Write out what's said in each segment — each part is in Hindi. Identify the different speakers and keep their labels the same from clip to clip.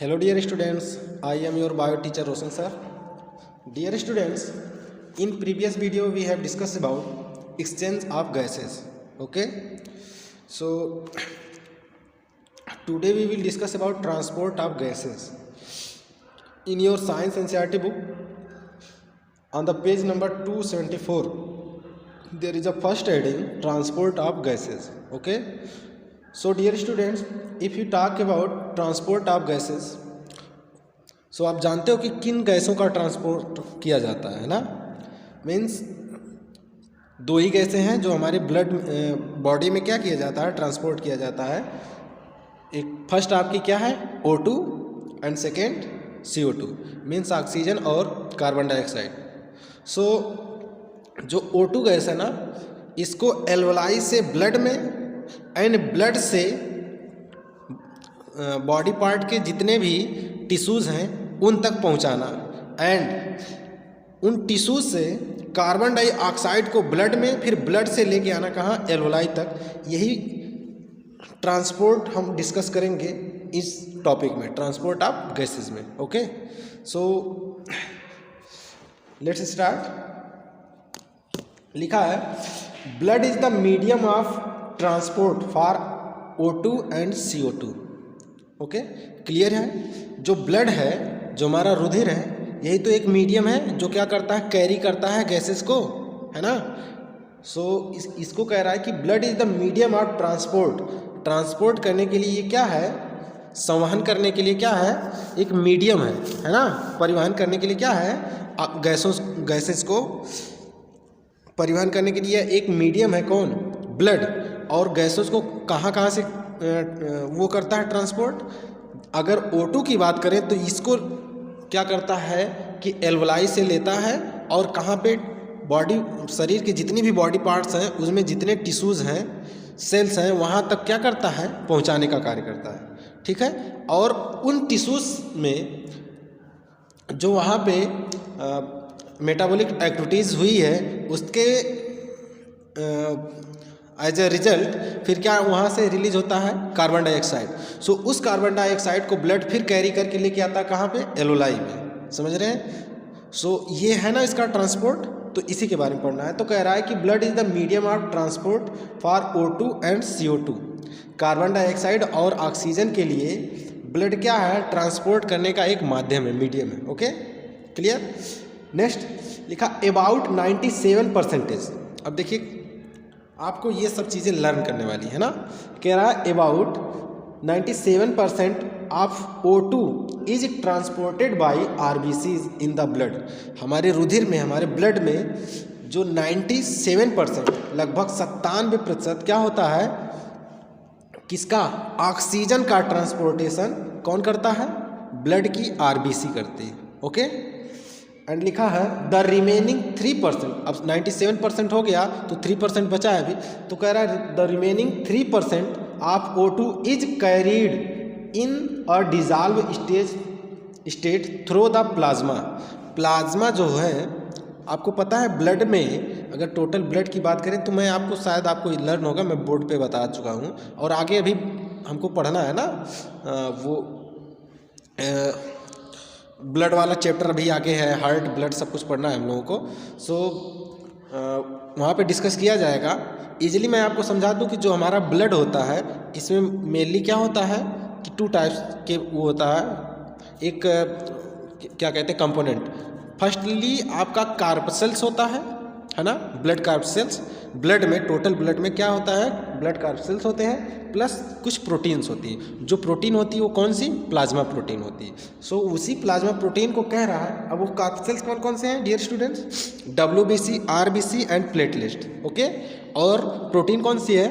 Speaker 1: Hello dear students, I am your bio teacher Roshan sir. Dear students, in previous video we have discussed about exchange of gases. Okay, so today we will discuss about transport of gases. In your science NCERT book, on the page number 274, there is a first heading transport of gases. Okay, so dear students, if you talk about transport of gases, सो आप जानते हो कि किन गैसों का ट्रांसपोर्ट किया जाता है ना। मीन्स दो ही गैसें हैं जो हमारे ब्लड बॉडी में क्या किया जाता है, ट्रांसपोर्ट किया जाता है। एक फर्स्ट आपकी क्या है, O2 and second CO2, means oxygen और कार्बन डाइऑक्साइड। सो जो O2 गैस है ना, इसको एल्वलाई से ब्लड में एंड ब्लड से बॉडी पार्ट के जितने भी टिश्यूज़ हैं उन तक पहुंचाना एंड उन टिश्यूज से कार्बन डाइऑक्साइड को ब्लड में, फिर ब्लड से लेके आना कहाँ, एल्वोलाई तक। यही ट्रांसपोर्ट हम डिस्कस करेंगे इस टॉपिक में, ट्रांसपोर्ट ऑफ गैसेस में। Okay, so let's start. लिखा है blood is the medium of transport for O2 and CO2। Okay, clear है। जो ब्लड है, जो हमारा रुधिर है, यही तो एक मीडियम है जो क्या करता है, कैरी करता है गैसेस को, है ना। सो इसको कह रहा है कि blood is the medium of transport. Transport करने के लिए ये क्या है, संवहन करने के लिए क्या है, एक मीडियम है ना। परिवहन करने के लिए क्या है, गैसेस को परिवहन करने के लिए एक मीडियम है, कौन, ब्लड। और गैसेस को कहाँ कहाँ से वो करता है ट्रांसपोर्ट। अगर O2 की बात करें तो इसको क्या करता है कि एल्वोलाई से लेता है और कहाँ पे, बॉडी, शरीर के जितनी भी बॉडी पार्ट्स हैं उसमें जितने टिश्यूज़ हैं, सेल्स हैं, वहाँ तक क्या करता है, पहुँचाने का कार्य करता है। ठीक है। और उन टिश्यूज़ में जो वहाँ पे मेटाबॉलिक एक्टिविटीज़ हुई है उसके एज ए रिजल्ट फिर क्या वहाँ से रिलीज होता है, कार्बन डाइऑक्साइड। सो उस कार्बन डाइऑक्साइड को ब्लड फिर कैरी करके लेके आता है कहाँ पे, एल्वोलाई में। समझ रहे हैं। सो ये है ना इसका ट्रांसपोर्ट, तो इसी के बारे में पढ़ना है। तो कह रहा है कि blood is the medium of transport for O2 and CO2। Carbon dioxide और ऑक्सीजन के लिए ब्लड क्या है, ट्रांसपोर्ट करने का एक माध्यम है, मीडियम है। Okay, clear. नेक्स्ट लिखा अबाउट 97%। अब देखिए आपको ये सब चीज़ें लर्न करने वाली है ना। कह रहा है about 97% of O2 is transported by RBCs in the blood. हमारे रुधिर में, हमारे ब्लड में जो 97%, लगभग 97% क्या होता है, किसका, ऑक्सीजन का ट्रांसपोर्टेशन कौन करता है, ब्लड की RBC करती है। ओके, एंड लिखा है द रिमेनिंग 3%। अब 97% हो गया तो 3% बचा है अभी, तो कह रहा है the remaining 3% of O2 is carried in a dissolve state through the plasma. Plasma जो है, आपको पता है ब्लड में, अगर टोटल ब्लड की बात करें तो मैं आपको शायद आपको लर्न होगा, मैं बोर्ड पे बता चुका हूँ और आगे अभी हमको पढ़ना है ना, वो ब्लड वाला चैप्टर अभी आगे है, हार्ट, ब्लड सब कुछ पढ़ना है हम लोगों को। सो वहाँ पे डिस्कस किया जाएगा। इजीली मैं आपको समझा दूँ कि जो हमारा ब्लड होता है इसमें मेनली क्या होता है कि 2 टाइप्स के वो होता है, एक क्या कहते हैं, कंपोनेंट। फर्स्टली आपका कार्पसेल्स होता है ना, ब्लड कार्पसेल्स। ब्लड में, टोटल ब्लड में क्या होता है, ब्लड कार्पसेल्स होते हैं प्लस कुछ प्रोटीन्स होती है। जो प्रोटीन होती है वो कौन सी, प्लाज्मा प्रोटीन होती है। सो उसी प्लाज्मा प्रोटीन को कह रहा है। अब वो कार्पसेल्स कौन कौन से हैं dear students, WBC, RBC and platelet. Okay, और प्रोटीन कौन सी है,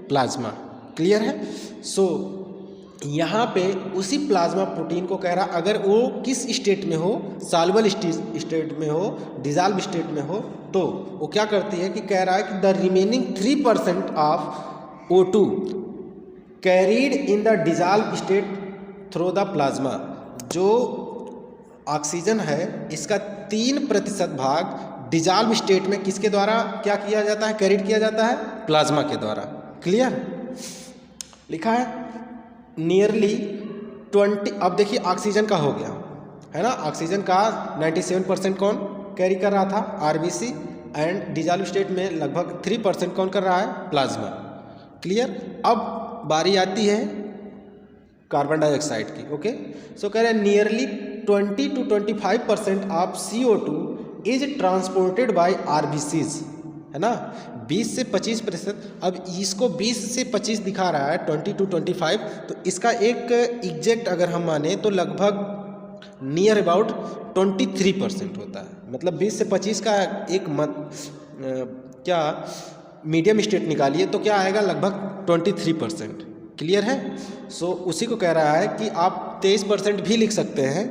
Speaker 1: प्लाज्मा। क्लियर है। सो यहाँ पे उसी प्लाज्मा प्रोटीन को कह रहा, अगर वो किस स्टेट में हो, सॉल्युबल स्टेट में हो, डिजॉल्व स्टेट में हो, तो वो क्या करती है कि कह रहा है कि the remaining 3% of O2 carried in the dissolve state through the plasma. जो ऑक्सीजन है इसका 3% भाग डिजॉल्व स्टेट में किसके द्वारा क्या किया जाता है, कैरीड किया जाता है, प्लाज्मा के द्वारा। क्लियर। लिखा है नियरली 20, अब देखिए ऑक्सीजन का हो गया है ना, ऑक्सीजन का 97% कौन कैरी कर रहा था, आरबीसी, एंड डिजॉल्व स्टेट में लगभग 3% कौन कर रहा है, प्लाज्मा। क्लियर। अब बारी आती है कार्बन डाइऑक्साइड की। ओके, सो कह रहे हैं nearly 20 to 25% of CO2 is transported by RBCs, है ना, 20 से 25%। अब इसको 20 से 25 दिखा रहा है, 20 to 25, तो इसका एक एग्जैक्ट अगर हम माने तो लगभग नियर अबाउट 23% होता है। मतलब 20 से 25 का एक क्या मीडियम स्टेट निकालिए तो क्या आएगा, लगभग 23%। क्लियर है। सो उसी को कह रहा है कि आप 23% भी लिख सकते हैं,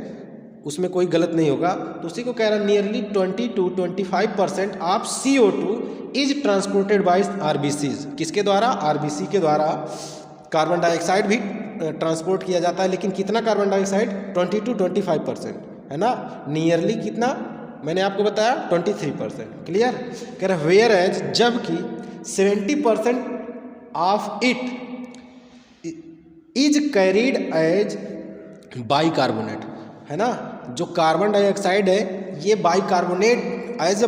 Speaker 1: उसमें कोई गलत नहीं होगा। तो उसी को कह रहा है nearly 20 to 25% of CO2 is transported by RBCs. किसके द्वारा, आरबीसी के द्वारा कार्बन डाइऑक्साइड भी ट्रांसपोर्ट किया जाता है, लेकिन कितना कार्बन डाइऑक्साइड, 20 to 25%, है ना। नियरली कितना मैंने आपको बताया, 23%। क्लियर। कह रहे वेयर एज, जबकि 70% of it is carried as bicarbonate, है ना। जो कार्बन डाइऑक्साइड है ये बाइकार्बोनेट, एज ए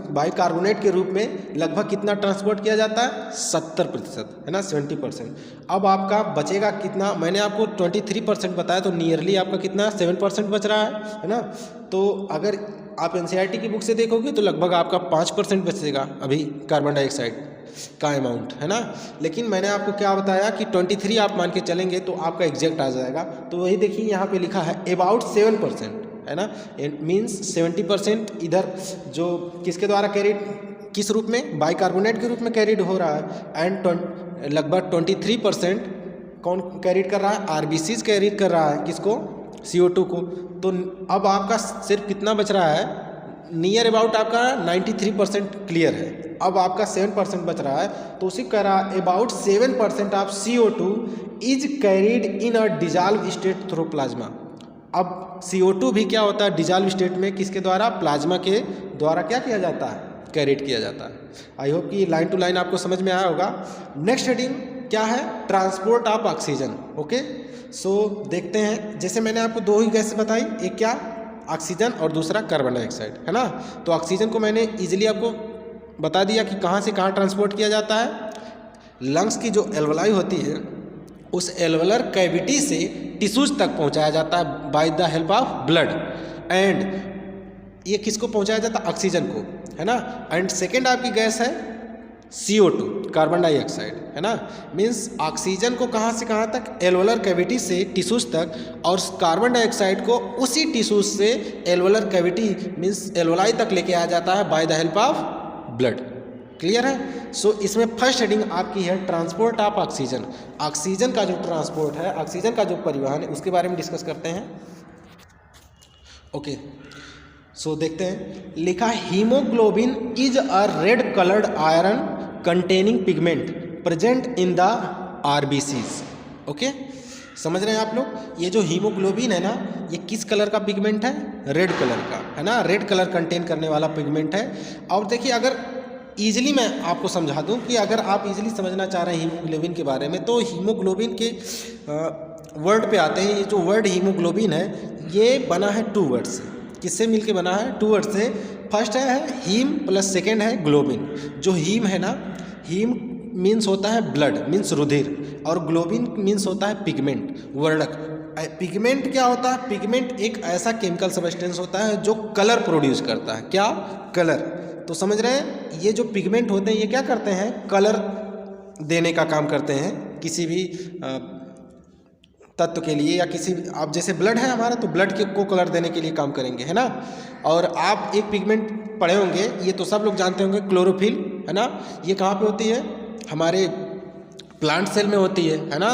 Speaker 1: बाइकार्बोनेट के रूप में लगभग कितना ट्रांसपोर्ट किया जाता है, 70%, है ना, 70%। अब आपका बचेगा कितना, मैंने आपको 23% बताया, तो नियरली आपका कितना 7% बच रहा है ना। तो अगर आप एनसीईआरटी की बुक से देखोगे तो लगभग आपका 5% बचेगा अभी कार्बन डाइऑक्साइड का अमाउंट, है ना। लेकिन मैंने आपको क्या बताया कि 23 आप मान के चलेंगे तो आपका एग्जैक्ट आ जाएगा। तो वही देखिए यहाँ पे लिखा है अबाउट 7%, है ना, मीन्स 70% इधर जो किसके द्वारा कैरिड, किस रूप में, बाइकार्बोनेट के रूप में कैरिड हो रहा है, एंड लगभग 23% कौन कैरिड कर रहा है, आरबीसीज कैरिड कर रहा है, किसको, CO2 को। तो अब आपका सिर्फ कितना बच रहा है, नियर अबाउट आपका 93% क्लियर है। अब आपका 7% बच रहा है, तो उसी कह रहा है about 7% of CO2 is carried in a dissolve state through plasma. अब CO2 भी क्या होता है डिजॉल्व स्टेट में, किसके द्वारा, प्लाज्मा के द्वारा क्या किया जाता है, कैरिड किया जाता है। आई होप कि लाइन टू लाइन आपको समझ में आया होगा। नेक्स्ट हेडिंग क्या है, ट्रांसपोर्ट ऑफ ऑक्सीजन। ओके, सो देखते हैं, जैसे मैंने आपको दो ही गैस बताई, एक क्या, ऑक्सीजन, और दूसरा कार्बन डाइऑक्साइड, है ना। तो ऑक्सीजन को मैंने इजीली आपको बता दिया कि कहाँ से कहाँ ट्रांसपोर्ट किया जाता है। लंग्स की जो एल्वलाई होती है उस एल्वुलर कैविटी से टिश्यूज तक पहुंचाया जाता है by the help of blood, and ये किसको पहुंचाया जाता है, ऑक्सीजन को, है ना। एंड सेकेंड आपकी गैस है CO2, कार्बन डाइऑक्साइड, है ना। मीन्स ऑक्सीजन को कहाँ से कहाँ तक, एल्वुलर कैविटी से टिश्यूज तक, और कार्बन डाइऑक्साइड को उसी टिश्यूज से एल्वुलर कैविटी मीन्स एल्वुलाई तक लेके आया जाता है by the help of blood. Clear है। सो इसमें फर्स्ट हेडिंग आपकी है ट्रांसपोर्ट ऑफ ऑक्सीजन। ऑक्सीजन का जो ट्रांसपोर्ट है, ऑक्सीजन का जो परिवहन है, उसके बारे में डिस्कस करते हैं। ओके, सो देखते हैं, लिखा haemoglobin is a red coloured iron containing pigment present in the RBCs. Okay, समझ रहे हैं आप लोग। ये जो हीमोग्लोबिन है ना, ये किस कलर का पिगमेंट है, रेड कलर का, है ना, रेड कलर कंटेन करने वाला पिगमेंट है। और देखिए, अगर ईजिली मैं आपको समझा दूं कि अगर आप ईजिली समझना चाह रहे हैं हीमोग्लोबिन के बारे में, तो हीमोग्लोबिन के वर्ड पे आते हैं। ये जो वर्ड हीमोग्लोबिन है ये बना है 2 वर्ड से। किससे मिलके बना है, 2 वर्ड से। फर्स्ट है हीम प्लस सेकेंड है ग्लोबिन। जो हीम है ना, हीम मीन्स होता है ब्लड, मीन्स रुधिर, और ग्लोबिन मीन्स होता है पिगमेंट, वर्णक। पिगमेंट क्या होता है, पिगमेंट एक ऐसा केमिकल सब्सटेंस होता है जो कलर प्रोड्यूस करता है। क्या, कलर। तो समझ रहे हैं, ये जो पिगमेंट होते हैं ये क्या करते हैं, कलर देने का काम करते हैं किसी भी तत्व के लिए, या किसी, आप जैसे ब्लड है हमारा, तो ब्लड को कलर देने के लिए काम करेंगे, है ना। और आप एक पिगमेंट पढ़े होंगे, ये तो सब लोग जानते होंगे, क्लोरोफिल, है ना। ये कहाँ पे होती है, हमारे प्लांट सेल में होती है ना।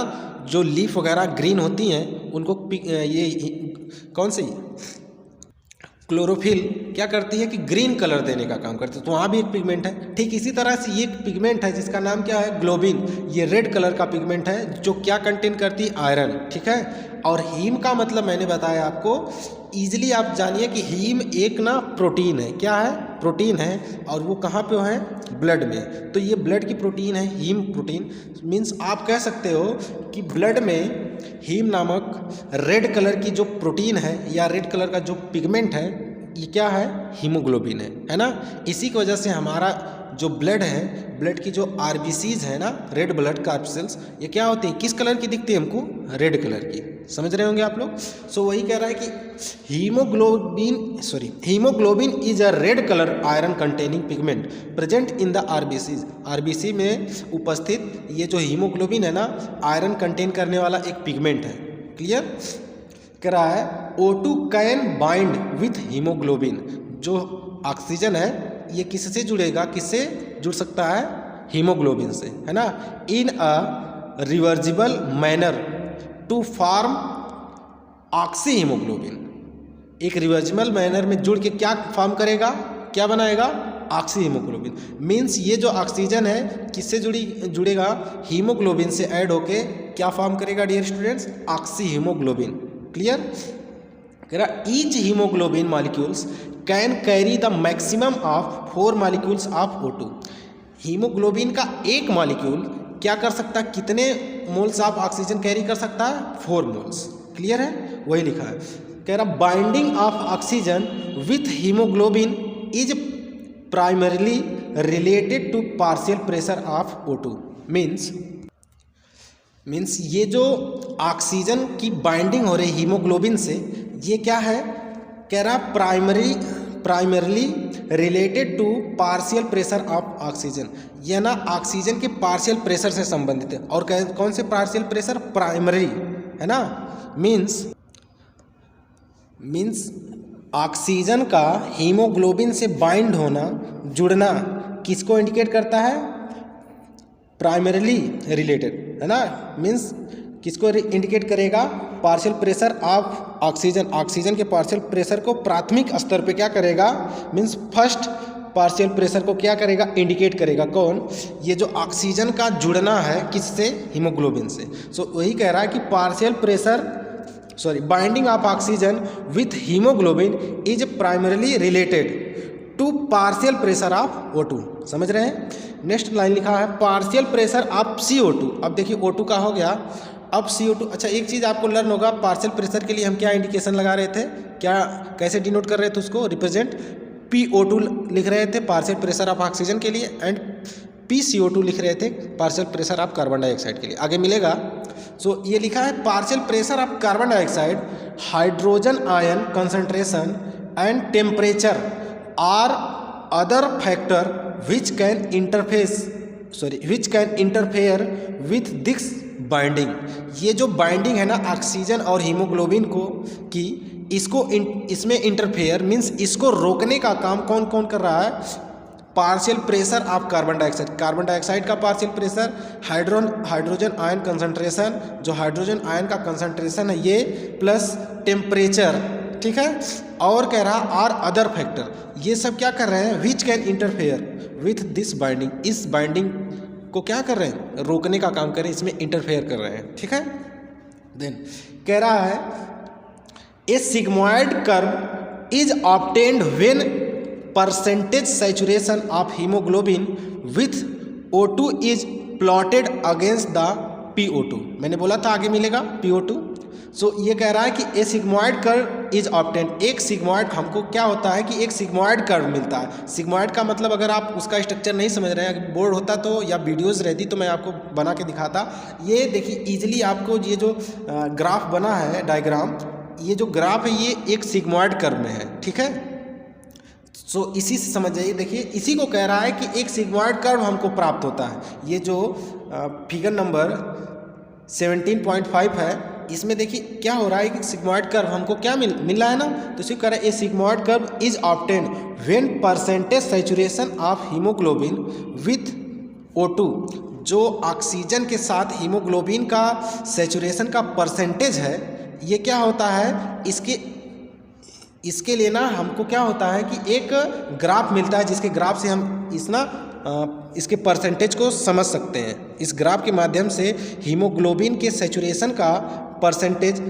Speaker 1: जो लीफ वगैरह ग्रीन होती हैं उनको ये कौन सी क्लोरोफिल क्या करती है कि ग्रीन कलर देने का काम करती है। तो वहाँ भी एक पिगमेंट है। ठीक इसी तरह से ये एक पिगमेंट है जिसका नाम क्या है, ग्लोबिन। ये रेड कलर का पिगमेंट है जो क्या कंटेन करती है, आयरन। ठीक है। और हीम का मतलब मैंने बताया आपको, ईजिली आप जानिए कि हीम एक ना प्रोटीन है। क्या है, प्रोटीन है, और वो कहाँ पे है, ब्लड में। तो ये ब्लड की प्रोटीन है, हीम प्रोटीन। मीन्स आप कह सकते हो कि ब्लड में हीम नामक रेड कलर की जो प्रोटीन है या रेड कलर का जो पिगमेंट है ये क्या है, हीमोग्लोबिन है ना। इसी की वजह से हमारा जो ब्लड है, ब्लड की जो आरबीसीज है ना, रेड ब्लड कार्पसेल्स, ये क्या होती है, किस कलर की दिखती है हमको, रेड कलर की। समझ रहे होंगे आप लोग। सो वही कह रहा है कि haemoglobin is a red colour iron containing pigment present in the RBCs. RBC में उपस्थित ये जो हीमोग्लोबिन है ना, आयरन कंटेन करने वाला एक पिगमेंट है। क्लियर। कह रहा है O2 can bind with haemoglobin. जो ऑक्सीजन है ये किससे जुड़ेगा, किससे जुड़ सकता है, हीमोग्लोबिन से, है ना। In a reversible manner to form oxy haemoglobin. एक रिवर्जिबल मैनर में जुड़ के क्या फॉर्म करेगा, क्या बनाएगा, ऑक्सी हीमोग्लोबिन। मीन्स ये जो ऑक्सीजन है किससे जुड़ेगा, हीमोग्लोबिन से ऐड होके क्या फॉर्म करेगा dear students, oxy haemoglobin. Clear. कह रहा each haemoglobin molecules can carry the maximum of 4 molecules of O2। Haemoglobin का एक मॉलिक्यूल क्या कर सकता है, कितने मोल्स ऑफ ऑक्सीजन कैरी कर सकता है, 4 मोल्स। क्लियर है, वही लिखा है। कह रहा binding of oxygen with haemoglobin is primarily related to partial pressure of O2। Means ये जो ऑक्सीजन की बाइंडिंग हो रही हीमोग्लोबिन से, ये क्या है, कह रहा primarily related to partial pressure of oxygen. यह ना ऑक्सीजन के पार्शियल प्रेशर से संबंधित है। और कौन से पार्शियल प्रेशर, प्राइमरी, है ना। मीन्स ऑक्सीजन का हीमोग्लोबिन से बाइंड होना, जुड़ना किसको इंडिकेट करता है, प्राइमरीली रिलेटेड, है ना। मीन्स किसको इंडिकेट करेगा, partial pressure of oxygen. Oxygen के पार्शियल प्रेशर को प्राथमिक स्तर पे क्या करेगा, मीन्स फर्स्ट पार्शियल प्रेशर को क्या करेगा, इंडिकेट करेगा। कौन, ये जो ऑक्सीजन का जुड़ना है किससे, हीमोग्लोबिन से। सो वही कह रहा है कि binding of oxygen with haemoglobin is primarily related to partial pressure of O2। समझ रहे हैं। नेक्स्ट लाइन लिखा है पार्शियल प्रेशर ऑफ CO2। अब देखिए O2 का हो गया, अब CO2। अच्छा, एक चीज़ आपको लर्न होगा, पार्शियल प्रेशर के लिए हम क्या इंडिकेशन लगा रहे थे, क्या कैसे डिनोट कर रहे थे उसको, रिप्रेजेंट PO2 लिख रहे थे पार्शियल प्रेशर ऑफ ऑक्सीजन के लिए, एंड PCO2 लिख रहे थे partial pressure of carbon dioxide के लिए। आगे मिलेगा। सो ये लिखा है partial pressure of carbon dioxide, hydrogen ion concentration and temperature are other factor which can interfere with this binding। ये जो बाइंडिंग है ना ऑक्सीजन और हीमोग्लोबिन को की, इसमें इंटरफेयर मीन्स इसको रोकने का काम कौन कौन कर रहा है, partial pressure of carbon dioxide. Carbon dioxide का partial pressure, hydrogen ion concentration, जो हाइड्रोजन आयन का कंसंट्रेशन है ये, प्लस टेम्परेचर, ठीक है। और कह रहा आर अदर फैक्टर, ये सब क्या कर रहे हैं, which can interfere with this binding. इस बाइंडिंग को क्या कर रहे हैं, रोकने का काम कर रहे हैं, इसमें इंटरफेयर कर रहे हैं, ठीक है। देन कह रहा है a sigmoid curve is obtained when percentage saturation of haemoglobin with O2 is plotted against the PO2। मैंने बोला था आगे मिलेगा PO2। सो ये कह रहा है कि ए सिग्मॉइड कर्व इज ऑब्टेन्ड। एक सिग्मॉइड, हमको क्या होता है कि एक सिग्मॉइड कर्व मिलता है। सिग्मॉइड का मतलब, अगर आप उसका स्ट्रक्चर नहीं समझ रहे हैं, बोर्ड होता तो या वीडियोस रहती तो मैं आपको बना के दिखाता। ये देखिए इजीली आपको ये जो ग्राफ बना है, डायग्राम, ये जो ग्राफ है ये एक सिग्मॉइड कर्व में है, ठीक है। सो इसी से समझ जाइए। देखिए इसी को कह रहा है कि एक सिग्मॉइड कर्व हमको प्राप्त होता है। ये जो फिगर नंबर 17.5 है, इसमें देखिए क्या हो रहा है कि सिग्मॉइड कर्व हमको क्या मिल रहा है ना, तो इसी को कह रहा है a sigmoid curve is obtained when percentage saturation of haemoglobin with O2। जो ऑक्सीजन के साथ हीमोग्लोबिन का सैचुरेशन का परसेंटेज है, ये क्या होता है, इसके लिए ना हमको क्या होता है कि एक ग्राफ मिलता है, जिसके ग्राफ से हम इसके परसेंटेज को समझ सकते हैं। इस ग्राफ के माध्यम से हीमोग्लोबिन के सैचुरेशन का परसेंटेज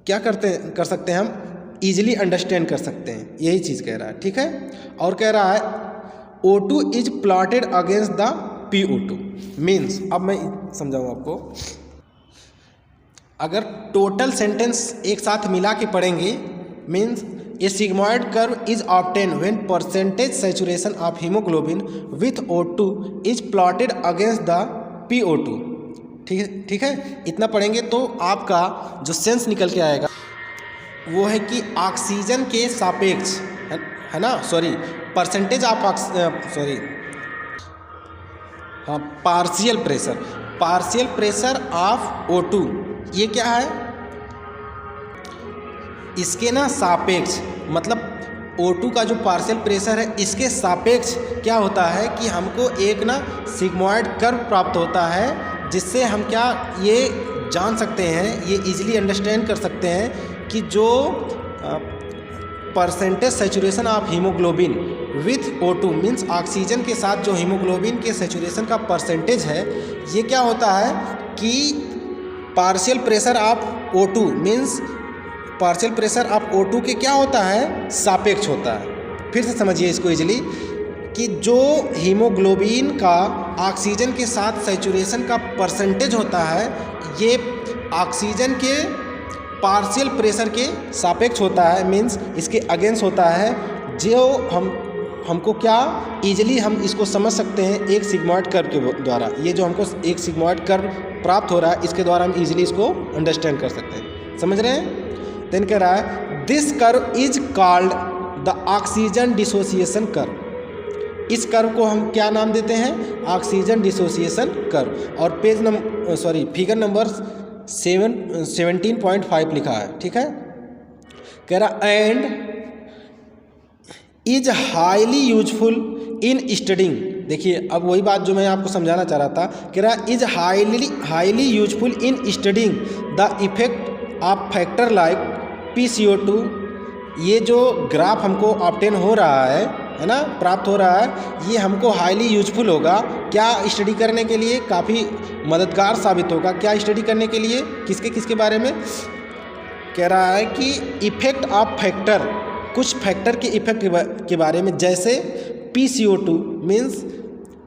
Speaker 1: क्या कर सकते हैं, हम इजीली अंडरस्टैंड कर सकते हैं। यही चीज़ कह रहा है, ठीक है। और कह रहा है O2 is plotted against the PO2। Means अब मैं समझाऊँ आपको। अगर टोटल सेंटेंस एक साथ मिला के पढ़ेंगे, means A sigmoid curve is obtain when percentage saturation of haemoglobin with O2 is plotted against the PO2। ठीक है, इतना पढ़ेंगे तो आपका जो सेंस निकल के आएगा वो है कि ऑक्सीजन के सापेक्ष है ना, sorry percentage of partial pressure of O2, ये क्या है, इसके ना सापेक्ष, मतलब O2 का जो पार्शियल प्रेशर है इसके सापेक्ष क्या होता है कि हमको एक ना सिग्मॉइड कर्व प्राप्त होता है, जिससे हम क्या ये जान सकते हैं, ये इजीली अंडरस्टैंड कर सकते हैं कि जो percentage saturation of haemoglobin with O2 means oxygen के साथ जो हीमोग्लोबिन के सैचुरेशन का परसेंटेज है, ये क्या होता है कि partial pressure of O2 means partial pressure of O2 के क्या होता है, सापेक्ष होता है। फिर से समझिए इसको इजीली कि जो हीमोग्लोबिन का ऑक्सीजन के साथ सैचुरेशन का परसेंटेज होता है, ये ऑक्सीजन के पार्शियल प्रेशर के सापेक्ष होता है, मीन्स इसके अगेंस्ट होता है। जो हमको क्या इजीली हम इसको समझ सकते हैं एक सिग्मॉइड कर्व के द्वारा। ये जो हमको एक सिग्मॉइड कर्व प्राप्त हो रहा है, इसके द्वारा हम इजीली इसको अंडरस्टैंड कर सकते हैं। समझ रहे हैं? देन कह रहा है this curve is called the oxygen dissociation curve. इस कर्व को हम क्या नाम देते हैं, ऑक्सीजन डिसोसिएशन कर्व। और फिगर नंबर 17.5 लिखा है। ठीक है, कह रहा and is highly useful in studying. देखिए अब वही बात जो मैं आपको समझाना चाह रहा था, कह रहा is highly useful in studying the effect of factor like PCO2। ये जो ग्राफ हमको ऑब्टेन हो रहा है ना, प्राप्त हो रहा है, ये हमको हाईली यूजफुल होगा क्या स्टडी करने के लिए, काफ़ी मददगार साबित होगा। क्या स्टडी करने के लिए, किसके बारे में कह रहा है कि इफेक्ट ऑफ फैक्टर, कुछ फैक्टर के इफेक्ट के बारे में, जैसे PCO2 means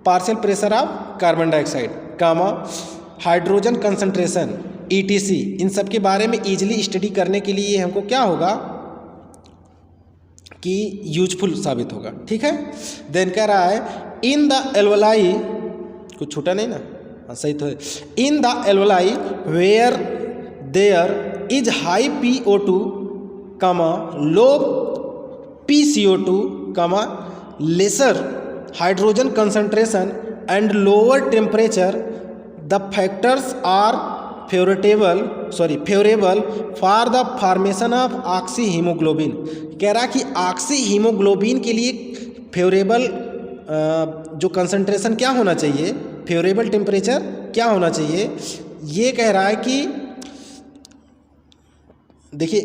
Speaker 1: partial pressure of carbon dioxide, comma hydrogen concentration ETC, इन सब के बारे में इजीली स्टडी करने के लिए हमको क्या होगा कि यूजफुल साबित होगा। ठीक है, देन कह रहा है इन द एल्वोलाई, कुछ छूटा नहीं ना, हाँ सही तो है, in the alveoli where there is high PO2 comma low PCO2 comma lesser hydrogen concentration and lower temperature the factors are favourable for the formation of oxy haemoglobin. कह रहा कि ऑक्सी हीमोग्लोबिन के लिए फेवरेबल जो कंसंट्रेशन क्या होना चाहिए, फेवरेबल टेम्परेचर क्या होना चाहिए, ये कह रहा है कि देखिए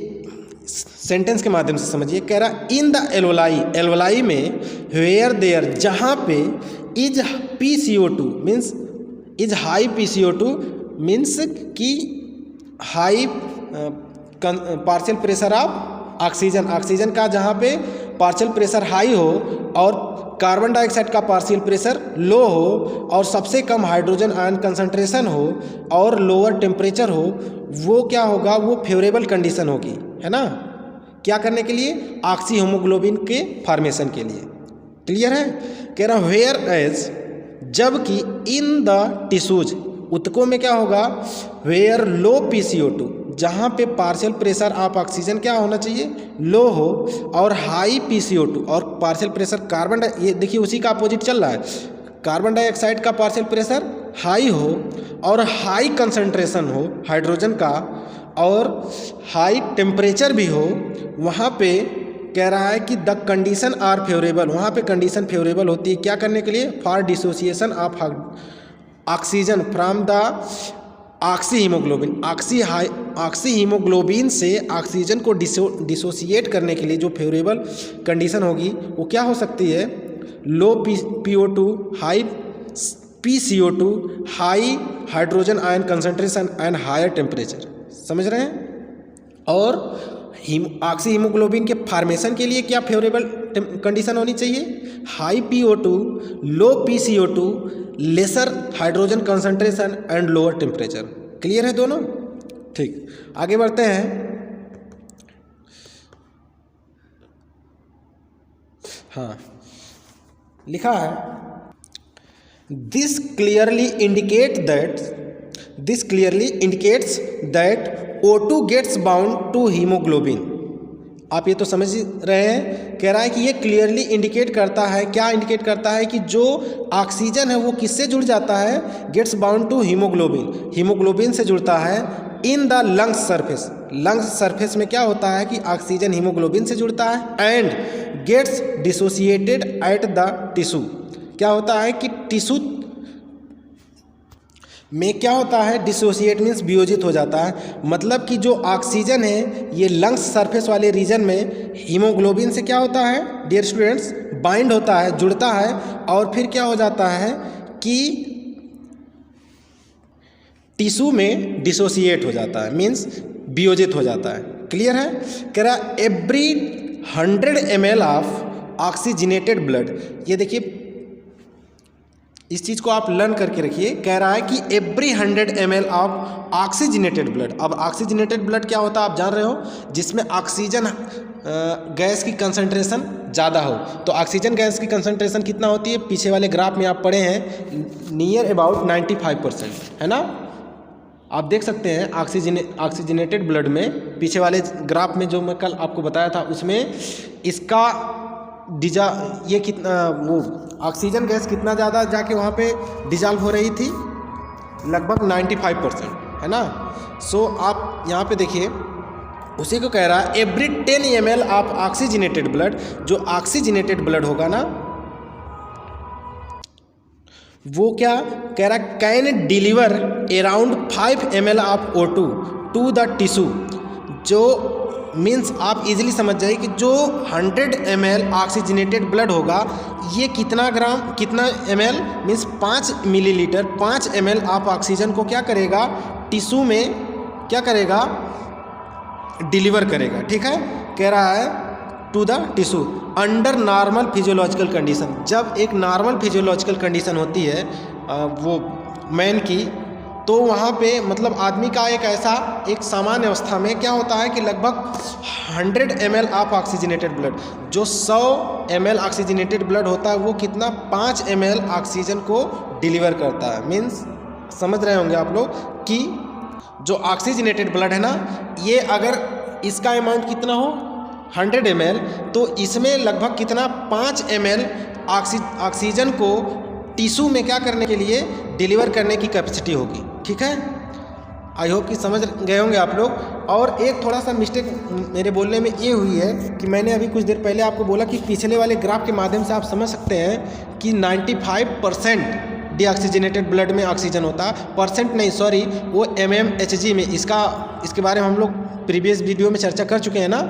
Speaker 1: सेंटेंस के माध्यम से समझिए। कह रहा इन द एल्वोलाई में वेयर देयर, जहाँ पे is PCO2 means is high PCO2 means कि high partial pressure of oxygen का जहाँ पे पार्शियल प्रेशर हाई हो और कार्बन डाइऑक्साइड का पार्शियल प्रेशर लो हो और सबसे कम हाइड्रोजन आयन कंसंट्रेशन हो और लोअर टेम्परेचर हो, वो क्या होगा, वो फेवरेबल कंडीशन होगी, है ना, क्या करने के लिए, ऑक्सी हीमोग्लोबिन के फॉर्मेशन के लिए। क्लियर है? कह रहा वेयर एज, जबकि इन द टिश्यूज, उत्तकों में क्या होगा, वेयर लो PCO2, जहाँ पे पार्शियल प्रेशर ऑफ ऑक्सीजन क्या होना चाहिए, लो हो, और हाई PCO2 और पार्शियल प्रेशर कार्बन, ये देखिए उसी का अपोजिट चल रहा है, कार्बन डाइऑक्साइड का पार्शियल प्रेशर हाई हो और हाई कंसंट्रेशन हो हाइड्रोजन का और हाई टेम्परेचर भी हो, वहाँ पे कह रहा है कि द कंडीशन आर फेवरेबल, वहाँ पे कंडीशन फेवरेबल होती है क्या करने के लिए, for dissociation of oxygen from the oxy haemoglobin, oxy haemoglobin से ऑक्सीजन को डिसोसिएट करने के लिए जो फेवरेबल कंडीशन होगी वो क्या हो सकती है, low PO2, high PCO2, high hydrogen ion concentration and higher temperature. समझ रहे हैं? और ऑक्सी हीमोग्लोबिन के फॉर्मेशन के लिए क्या फेवरेबल कंडीशन होनी चाहिए, high PO2, low PCO2, lesser hydrogen concentration and lower temperature. Clear है दोनों? ठीक, आगे बढ़ते हैं। हाँ, लिखा है this clearly indicates that O2 gets bound to haemoglobin. आप ये तो समझ रहे हैं, कह रहा है कि ये क्लियरली इंडिकेट करता है, क्या इंडिकेट करता है कि जो ऑक्सीजन है वो किससे जुड़ जाता है, gets bound to haemoglobin, haemoglobin से जुड़ता है in the lungs surface. Lungs surface में क्या होता है कि ऑक्सीजन हीमोग्लोबिन से जुड़ता है and gets dissociated at the tissue. क्या होता है कि टिश्यू में क्या होता है, डिसोसिएट मीन्स वियोजित हो जाता है, मतलब कि जो ऑक्सीजन है ये लंग्स सरफेस वाले रीजन में हीमोग्लोबिन से क्या होता है डियर स्टूडेंट्स, बाइंड होता है, जुड़ता है, और फिर क्या हो जाता है कि टिश्यू में डिसोसिएट हो जाता है, मीन्स वियोजित हो जाता है। क्लियर है? कह रहा every 100 ml of oxygenated blood, ये देखिए इस चीज़ को आप लर्न करके रखिए। कह रहा है कि every 100 ml of oxygenated blood. अब ऑक्सीजनेटेड ब्लड क्या होता है आप जान रहे हो, जिसमें ऑक्सीजन गैस की कंसंट्रेशन ज़्यादा हो। तो ऑक्सीजन गैस की कंसंट्रेशन कितना होती है, पीछे वाले ग्राफ में आप पढ़े हैं, नियर अबाउट 95%, है ना। आप देख सकते हैं ऑक्सीजनेटेड ब्लड में पीछे वाले ग्राफ में जो मैं कल आपको बताया था, उसमें इसका ये कितना, वो ऑक्सीजन गैस कितना ज़्यादा जाके वहाँ पे डिजॉल्व हो रही थी, लगभग 95%, है ना। सो आप यहाँ पे देखिए, उसी को कह रहा है every 10 ml of oxygenated blood, जो ऑक्सीजनेटेड ब्लड होगा ना वो क्या कह रहा है, can deliver around 5 ml of O2 to the tissue. जो मीन्स आप इजीली समझ जाइए कि जो 100 ml ऑक्सीजनेटेड ब्लड होगा ये कितना ml means 5 millilitre 5 ml of oxygen को क्या करेगा, टिश्यू में क्या करेगा, डिलीवर करेगा। ठीक है, कह रहा है to the tissue under normal physiological condition. जब एक नॉर्मल फिजियोलॉजिकल कंडीशन होती है वो मैन की, तो वहाँ पे मतलब आदमी का एक सामान्य अवस्था में क्या होता है कि लगभग 100 ml ऑफ ऑक्सीजनेटेड ब्लड, जो 100 ml ऑक्सीजनेटेड ब्लड होता है वो कितना 5 ml ऑक्सीजन को डिलीवर करता है। मीन्स समझ रहे होंगे आप लोग कि जो ऑक्सीजनेटेड ब्लड है ना, ये अगर इसका अमाउंट कितना हो 100 ml, तो इसमें लगभग कितना 5 ml ऑक्सीजन को टिश्यू में क्या करने के लिए, डिलीवर करने की कैपेसिटी होगी। ठीक है, आई होप कि समझ गए होंगे आप लोग। और एक थोड़ा सा मिस्टेक मेरे बोलने में ये हुई है कि मैंने अभी कुछ देर पहले आपको बोला कि पिछले वाले ग्राफ के माध्यम से आप समझ सकते हैं कि 95% डीऑक्सीजनेटेड ब्लड में ऑक्सीजन होता है, परसेंट नहीं सॉरी, वो mmHg में, इसके बारे में हम लोग प्रीवियस वीडियो में चर्चा कर चुके हैं ना,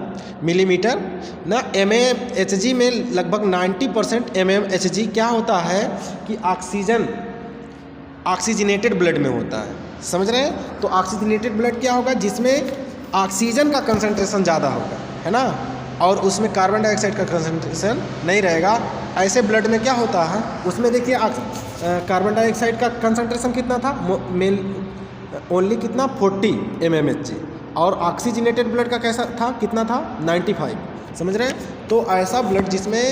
Speaker 1: मिलीमीटर ना। mmHg में लगभग 90% mmHg क्या होता है कि ऑक्सीजनेटेड ब्लड में होता है, समझ रहे हैं। तो ऑक्सीजनेटेड ब्लड क्या होगा, जिसमें ऑक्सीजन का कंसंट्रेशन ज़्यादा होगा, है ना, और उसमें कार्बन डाइऑक्साइड का कंसंट्रेशन नहीं रहेगा। ऐसे ब्लड में क्या होता है, उसमें देखिए कार्बन डाइऑक्साइड का कंसंट्रेशन कितना था, ओनली कितना 40 mmHg, और ऑक्सीजनेटेड ब्लड का कैसा था, कितना था 95, समझ रहे हैं। तो ऐसा ब्लड जिसमें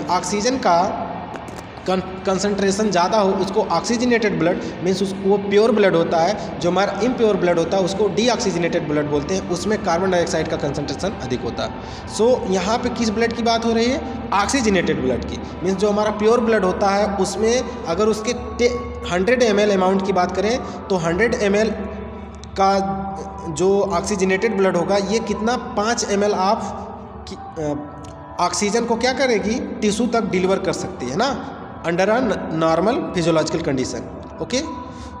Speaker 1: ऑक्सीजन का कंसंट्रेशन ज़्यादा हो, उसको ऑक्सीजनेटेड ब्लड मीन्स वो प्योर ब्लड होता है। जो हमारा इम्प्योर ब्लड होता है उसको डीऑक्सीजनेटेड ब्लड बोलते हैं, उसमें कार्बन डाइऑक्साइड का कंसंट्रेशन अधिक होता है। सो यहाँ पे किस ब्लड की बात हो रही है, ऑक्सीजनेटेड ब्लड की। मीन्स जो हमारा प्योर ब्लड होता है उसमें अगर उसके 100 ml अमाउंट की बात करें तो 100 ml का जो ऑक्सीजनेटेड ब्लड होगा ये कितना 5 ml ऑफ ऑक्सीजन को क्या करेगी, टिश्यू तक डिलीवर कर सकती है ना, under a normal physiological condition. Okay,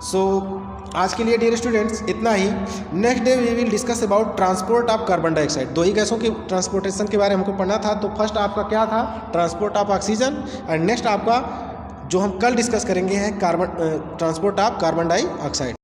Speaker 1: so आज के लिए डियर स्टूडेंट्स इतना ही। Next day we will discuss about transport of carbon dioxide. दो ही गैसों की ट्रांसपोर्टेशन के बारे में हमको पढ़ना था। तो फर्स्ट आपका क्या था, transport of oxygen, and next आपका जो हम कल डिस्कस करेंगे है ट्रांसपोर्ट ऑफ कार्बन डाइऑक्साइड।